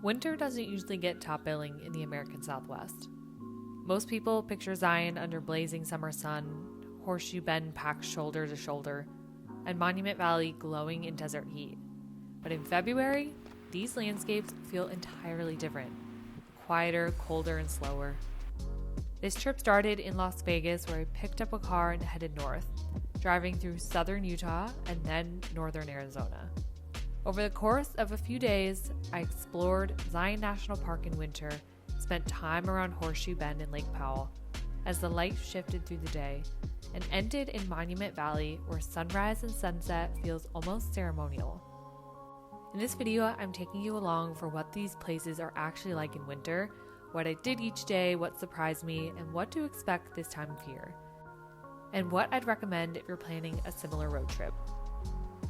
Winter doesn't usually get top billing in the American Southwest. Most people picture Zion under blazing summer sun, Horseshoe Bend packed shoulder to shoulder, and Monument Valley glowing in desert heat. But in February, these landscapes feel entirely different. Quieter, colder, and slower. This trip started in Las Vegas, where I picked up a car and headed north, driving through southern Utah and then northern Arizona. Over the course of a few days, I explored Zion National Park in winter, spent time around Horseshoe Bend and Lake Powell as the light shifted through the day, and ended in Monument Valley, where sunrise and sunset feels almost ceremonial. In this video, I'm taking you along for what these places are actually like in winter, what I did each day, what surprised me, and what to expect this time of year, and what I'd recommend if you're planning a similar road trip.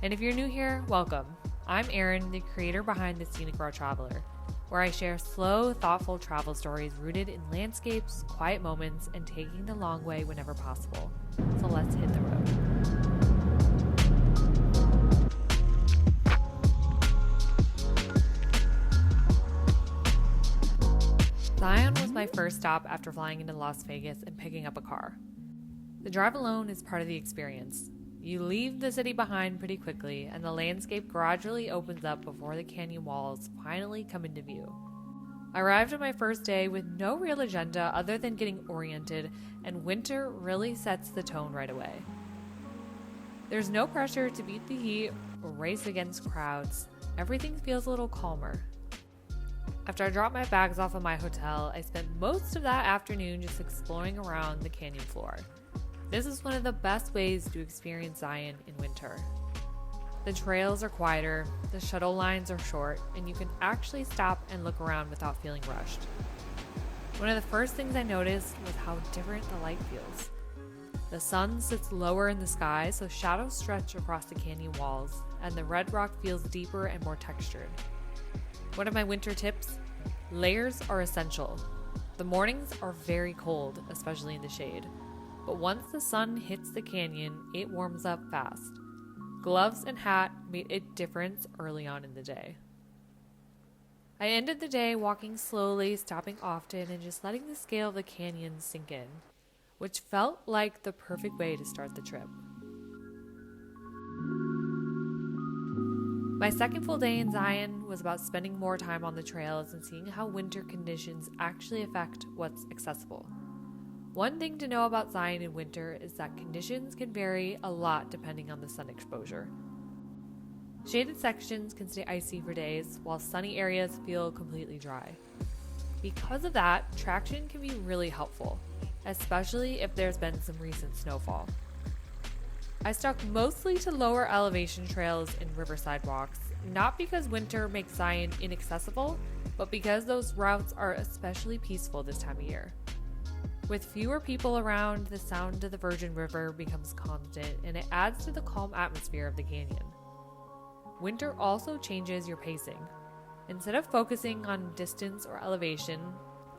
And if you're new here, welcome. I'm Erin, the creator behind the Scenic Road Traveler, where I share slow, thoughtful travel stories rooted in landscapes, quiet moments, and taking the long way whenever possible. So let's hit the road. Zion was my first stop after flying into Las Vegas and picking up a car. The drive alone is part of the experience. You leave the city behind pretty quickly, and the landscape gradually opens up before the canyon walls finally come into view. I arrived on my first day with no real agenda other than getting oriented, and winter really sets the tone right away. There's no pressure to beat the heat or race against crowds. Everything feels a little calmer. After I dropped my bags off at my hotel, I spent most of that afternoon just exploring around the canyon floor. This is one of the best ways to experience Zion in winter. The trails are quieter, the shuttle lines are short, and you can actually stop and look around without feeling rushed. One of the first things I noticed was how different the light feels. The sun sits lower in the sky, so shadows stretch across the canyon walls, and the red rock feels deeper and more textured. One of my winter tips: layers are essential. The mornings are very cold, especially in the shade. But once the sun hits the canyon, it warms up fast. Gloves and hat made a difference early on in the day. I ended the day walking slowly, stopping often, and just letting the scale of the canyon sink in, which felt like the perfect way to start the trip. My second full day in Zion was about spending more time on the trails and seeing how winter conditions actually affect what's accessible. One thing to know about Zion in winter is that conditions can vary a lot depending on the sun exposure. Shaded sections can stay icy for days, while sunny areas feel completely dry. Because of that, traction can be really helpful, especially if there's been some recent snowfall. I stuck mostly to lower elevation trails and river sidewalks, not because winter makes Zion inaccessible, but because those routes are especially peaceful this time of year. With fewer people around, the sound of the Virgin River becomes constant, and it adds to the calm atmosphere of the canyon. Winter also changes your pacing. Instead of focusing on distance or elevation,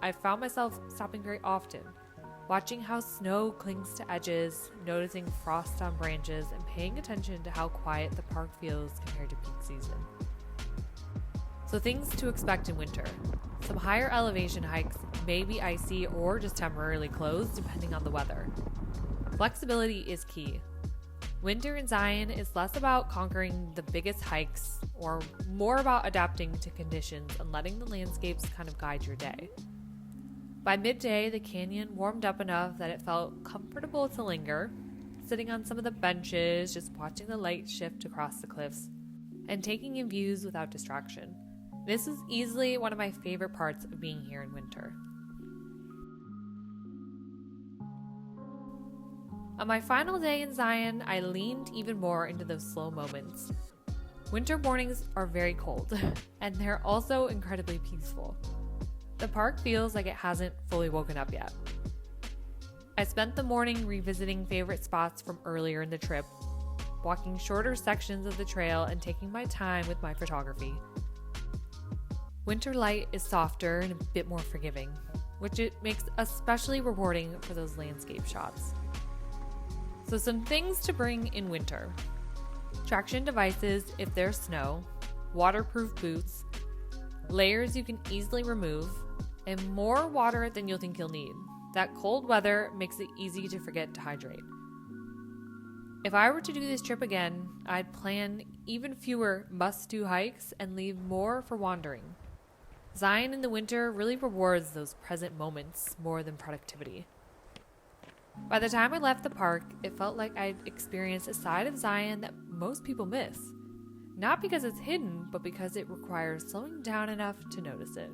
I found myself stopping very often, watching how snow clings to edges, noticing frost on branches, and paying attention to how quiet the park feels compared to peak season. So things to expect in winter. Some higher elevation hikes may be icy or just temporarily closed depending on the weather. Flexibility is key. Winter in Zion is less about conquering the biggest hikes or more about adapting to conditions and letting the landscapes kind of guide your day. By midday, the canyon warmed up enough that it felt comfortable to linger, sitting on some of the benches, just watching the light shift across the cliffs, and taking in views without distraction. This is easily one of my favorite parts of being here in winter. On my final day in Zion, I leaned even more into those slow moments. Winter mornings are very cold, and they're also incredibly peaceful. The park feels like it hasn't fully woken up yet. I spent the morning revisiting favorite spots from earlier in the trip, walking shorter sections of the trail and taking my time with my photography. Winter light is softer and a bit more forgiving, which it makes especially rewarding for those landscape shots. So some things to bring in winter: traction devices if there's snow, waterproof boots, layers you can easily remove, and more water than you'll think you'll need. That cold weather makes it easy to forget to hydrate. If I were to do this trip again, I'd plan even fewer must-do hikes and leave more for wandering. Zion in the winter really rewards those present moments more than productivity. By the time I left the park, it felt like I'd experienced a side of Zion that most people miss. Not because it's hidden, but because it requires slowing down enough to notice it.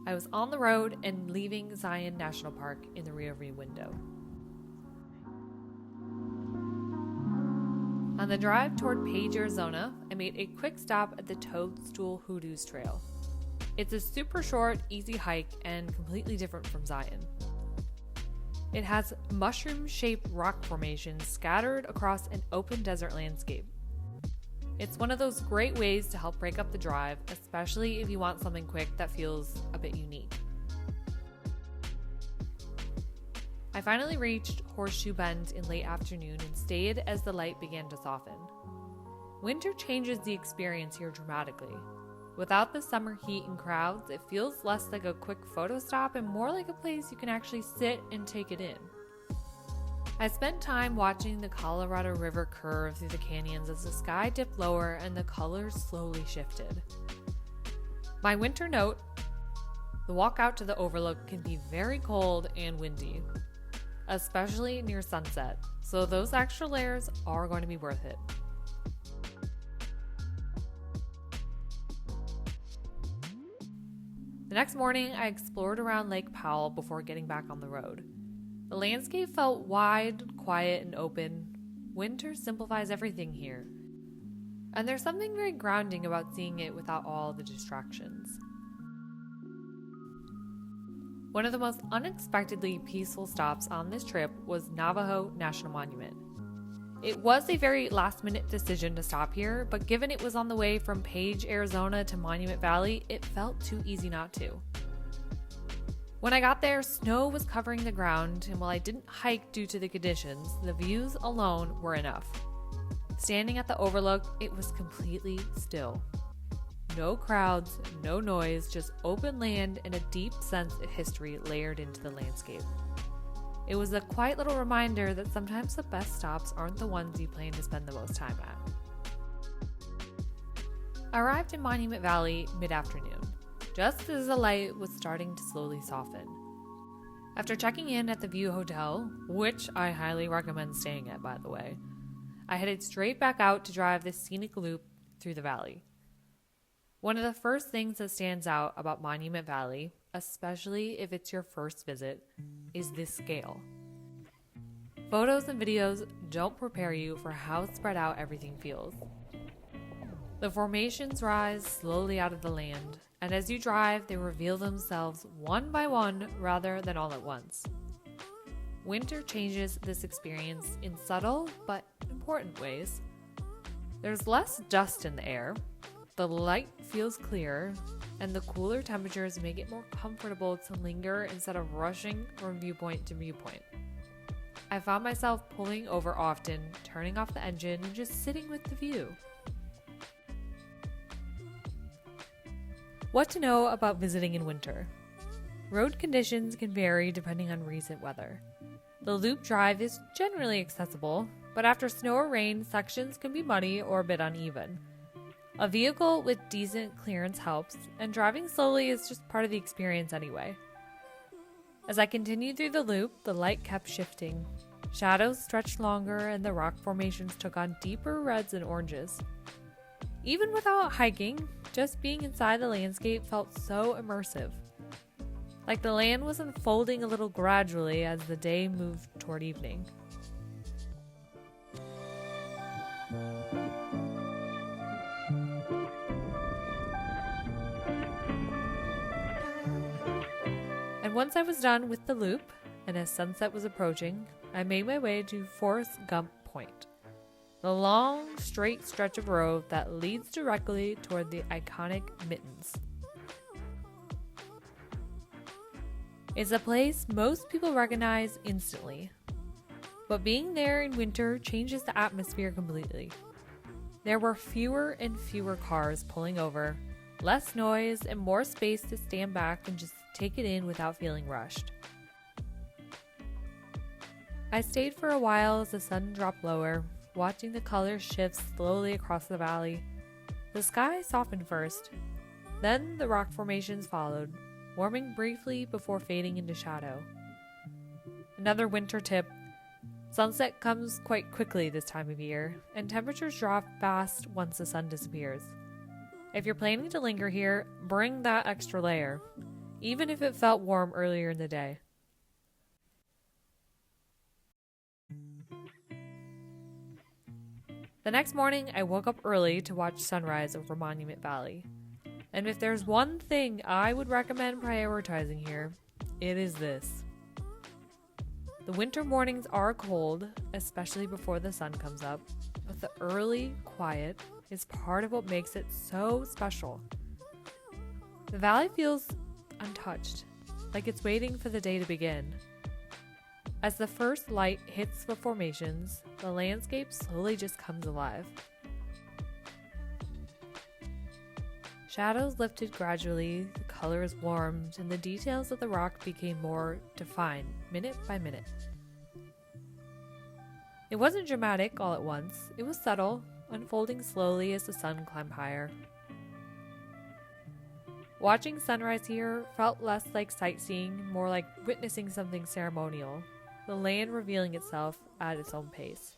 I was on the road and leaving Zion National Park in the rearview window. On the drive toward Page, Arizona, I made a quick stop at the Toadstool Hoodoos Trail. It's a super short, easy hike and completely different from Zion. It has mushroom-shaped rock formations scattered across an open desert landscape. It's one of those great ways to help break up the drive, especially if you want something quick that feels a bit unique. I finally reached Horseshoe Bend in late afternoon and stayed as the light began to soften. Winter changes the experience here dramatically. Without the summer heat and crowds, it feels less like a quick photo stop and more like a place you can actually sit and take it in. I spent time watching the Colorado River curve through the canyons as the sky dipped lower and the colors slowly shifted. My winter note: the walk out to the overlook can be very cold and windy, especially near sunset, so those extra layers are going to be worth it. The next morning, I explored around Lake Powell before getting back on the road. The landscape felt wide, quiet, and open. Winter simplifies everything here. And there's something very grounding about seeing it without all the distractions. One of the most unexpectedly peaceful stops on this trip was Navajo National Monument. It was a very last-minute decision to stop here, but given it was on the way from Page, Arizona to Monument Valley, it felt too easy not to. When I got there, snow was covering the ground, and while I didn't hike due to the conditions, the views alone were enough. Standing at the overlook, it was completely still. No crowds, no noise, just open land and a deep sense of history layered into the landscape. It was a quiet little reminder that sometimes the best stops aren't the ones you plan to spend the most time at. I arrived in Monument Valley mid-afternoon, just as the light was starting to slowly soften. After checking in at the View Hotel, which I highly recommend staying at, by the way, I headed straight back out to drive the Scenic loop through the valley. One of the first things that stands out about Monument Valley, especially if it's your first visit, is this scale. Photos and videos don't prepare you for how spread out everything feels. The formations rise slowly out of the land, and as you drive, they reveal themselves one by one rather than all at once. Winter changes this experience in subtle but important ways. There's less dust in the air, the light feels clearer, and the cooler temperatures make it more comfortable to linger instead of rushing from viewpoint to viewpoint. I found myself pulling over often, turning off the engine, and just sitting with the view. What to know about visiting in winter? Road conditions can vary depending on recent weather. The loop drive is generally accessible, but after snow or rain, sections can be muddy or a bit uneven. A vehicle with decent clearance helps, and driving slowly is just part of the experience anyway. As I continued through the loop, the light kept shifting. Shadows stretched longer, and the rock formations took on deeper reds and oranges. Even without hiking, just being inside the landscape felt so immersive. Like the land was unfolding a little gradually as the day moved toward evening. And once I was done with the loop, and as sunset was approaching, I made my way to Forrest Gump Point, the long, straight stretch of road that leads directly toward the iconic Mittens. It's a place most people recognize instantly, but being there in winter changes the atmosphere completely. There were fewer and fewer cars pulling over, Less noise and more space to stand back and just take it in without feeling rushed. I stayed for a while as the sun dropped lower, watching the colors shift slowly across the valley. The sky softened first, then the rock formations followed, warming briefly before fading into shadow. Another winter tip: sunset comes quite quickly this time of year, and temperatures drop fast once the sun disappears. If you're planning to linger here, bring that extra layer, even if it felt warm earlier in the day. The next morning, I woke up early to watch sunrise over Monument Valley. And if there's one thing I would recommend prioritizing here, it is this. The winter mornings are cold, especially before the sun comes up, but the early quiet is part of what makes it so special. The valley feels untouched, like it's waiting for the day to begin. As the first light hits the formations, the landscape slowly just comes alive. Shadows lifted gradually, the colors warmed, and the details of the rock became more defined, minute by minute. It wasn't dramatic all at once, it was subtle, unfolding slowly as the sun climbed higher. Watching sunrise here felt less like sightseeing, more like witnessing something ceremonial, the land revealing itself at its own pace.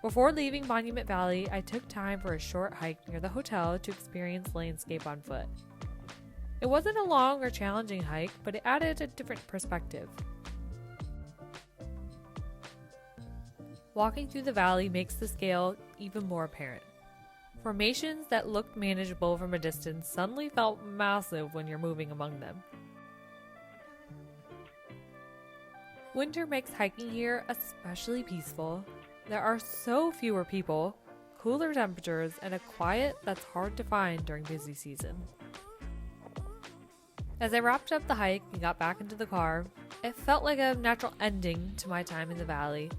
Before leaving Monument Valley, I took time for a short hike near the hotel to experience landscape on foot. It wasn't a long or challenging hike, but it added a different perspective. Walking through the valley makes the scale even more apparent. Formations that looked manageable from a distance suddenly felt massive when you're moving among them. Winter makes hiking here especially peaceful. There are so fewer people, cooler temperatures, and a quiet that's hard to find during busy season. As I wrapped up the hike and got back into the car, it felt like a natural ending to my time in the valley.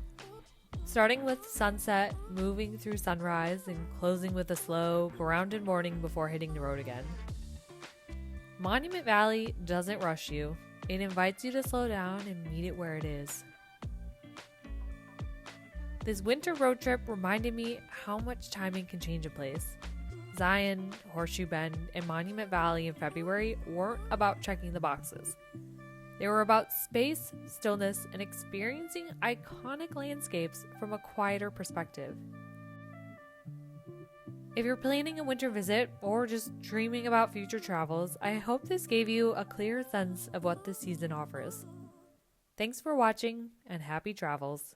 Starting with sunset, moving through sunrise, and closing with a slow, grounded morning before hitting the road again. Monument Valley doesn't rush you. It invites you to slow down and meet it where it is. This winter road trip reminded me how much timing can change a place. Zion, Horseshoe Bend, and Monument Valley in February weren't about checking the boxes. They were about space, stillness, and experiencing iconic landscapes from a quieter perspective. If you're planning a winter visit or just dreaming about future travels, I hope this gave you a clear sense of what this season offers. Thanks for watching, and happy travels.